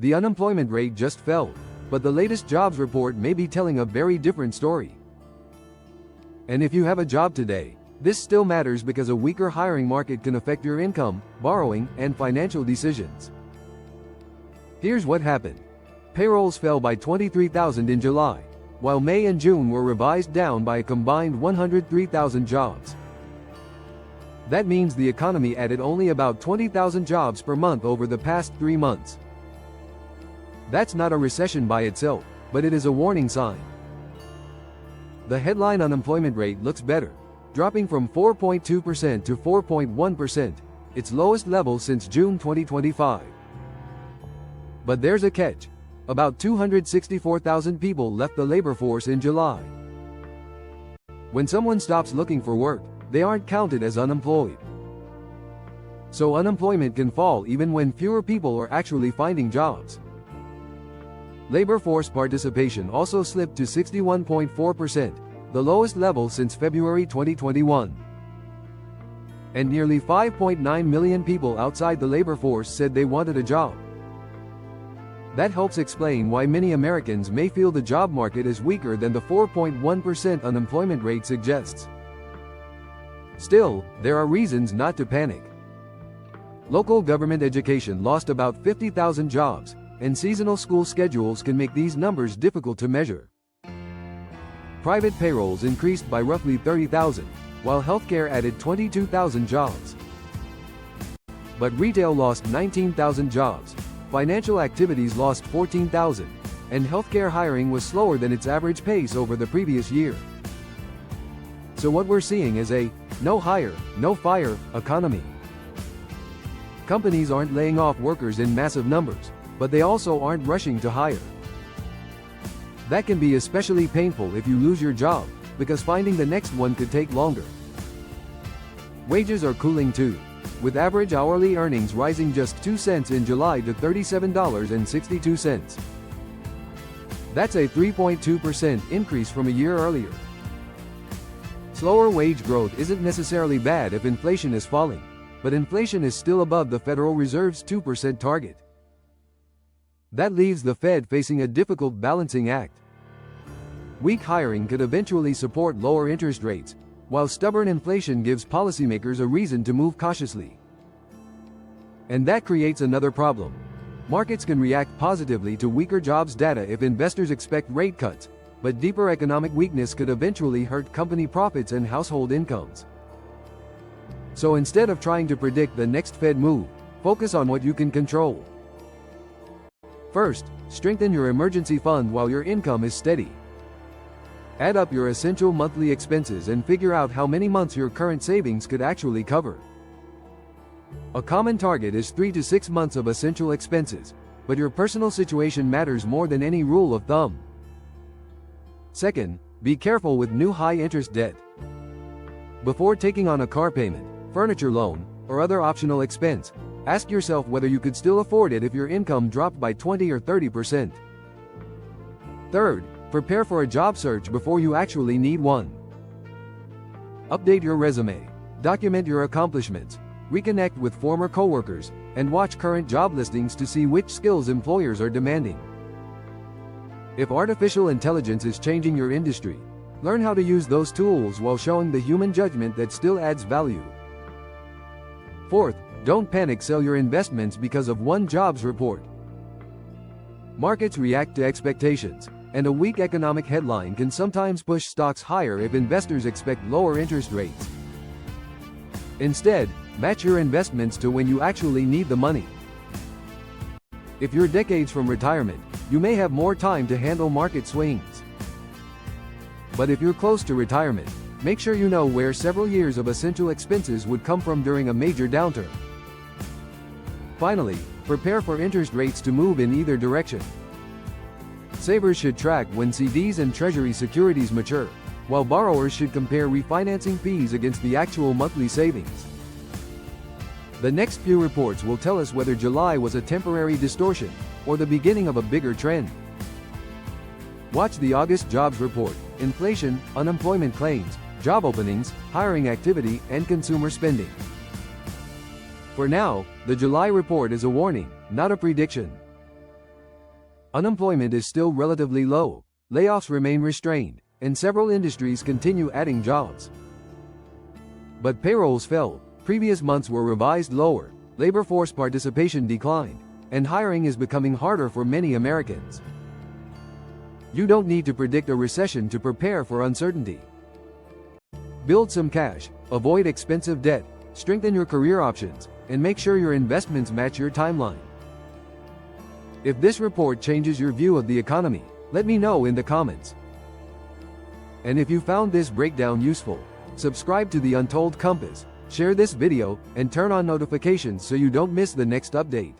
The unemployment rate just fell, but the latest jobs report may be telling a very different story. And if you have a job today, this still matters because a weaker hiring market can affect your income, borrowing, and financial decisions. Here's what happened. Payrolls fell by 23,000 in July, while May and June were revised down by a combined 103,000 jobs. That means the economy added only about 20,000 jobs per month over the past 3 months. That's not a recession by itself, but it is a warning sign. The headline unemployment rate looks better, dropping from 4.2% to 4.1%, its lowest level since June 2025. But there's a catch. About 264,000 people left the labor force in July. When someone stops looking for work, they aren't counted as unemployed. So unemployment can fall even when fewer people are actually finding jobs. Labor force participation also slipped to 61.4%, the lowest level since February 2021. And nearly 5.9 million people outside the labor force said they wanted a job. That helps explain why many Americans may feel the job market is weaker than the 4.1% unemployment rate suggests. Still, there are reasons not to panic. Local government education lost about 50,000 jobs, and seasonal school schedules can make these numbers difficult to measure. Private payrolls increased by roughly 30,000, while healthcare added 22,000 jobs. But retail lost 19,000 jobs, financial activities lost 14,000, and healthcare hiring was slower than its average pace over the previous year. So what we're seeing is a no hire, no fire economy. Companies aren't laying off workers in massive numbers, but they also aren't rushing to hire. That can be especially painful if you lose your job, because finding the next one could take longer. Wages are cooling too, with average hourly earnings rising just 2 cents in July to $37.62. That's a 3.2% increase from a year earlier. Slower wage growth isn't necessarily bad if inflation is falling, but inflation is still above the Federal Reserve's 2% target. That leaves the Fed facing a difficult balancing act. Weak hiring could eventually support lower interest rates, while stubborn inflation gives policymakers a reason to move cautiously. And that creates another problem. Markets can react positively to weaker jobs data if investors expect rate cuts, but deeper economic weakness could eventually hurt company profits and household incomes. So instead of trying to predict the next Fed move, focus on what you can control. First, strengthen your emergency fund while your income is steady. Add up your essential monthly expenses and figure out how many months your current savings could actually cover. A common target is 3 to 6 months of essential expenses, but your personal situation matters more than any rule of thumb. Second, be careful with new high-interest debt. Before taking on a car payment, furniture loan, or other optional expense, ask yourself whether you could still afford it if your income dropped by 20 or 30%. Third, prepare for a job search before you actually need one. Update your resume, document your accomplishments, reconnect with former coworkers, and watch current job listings to see which skills employers are demanding. If artificial intelligence is changing your industry, learn how to use those tools while showing the human judgment that still adds value. Fourth, don't panic sell your investments because of one jobs report. Markets react to expectations, and a weak economic headline can sometimes push stocks higher if investors expect lower interest rates. Instead, match your investments to when you actually need the money. If you're decades from retirement, you may have more time to handle market swings. But if you're close to retirement, make sure you know where several years of essential expenses would come from during a major downturn. Finally, prepare for interest rates to move in either direction. Savers should track when CDs and Treasury securities mature, while borrowers should compare refinancing fees against the actual monthly savings. The next few reports will tell us whether July was a temporary distortion or the beginning of a bigger trend. Watch the August jobs report, inflation, unemployment claims, job openings, hiring activity, and consumer spending. For now, the July report is a warning, not a prediction. Unemployment is still relatively low, layoffs remain restrained, and several industries continue adding jobs. But payrolls fell, previous months were revised lower, labor force participation declined, and hiring is becoming harder for many Americans. You don't need to predict a recession to prepare for uncertainty. Build some cash, avoid expensive debt, strengthen your career options, and make sure your investments match your timeline. If this report changes your view of the economy, let me know in the comments. And if you found this breakdown useful, subscribe to the Untold Compass, share this video, and turn on notifications so you don't miss the next update.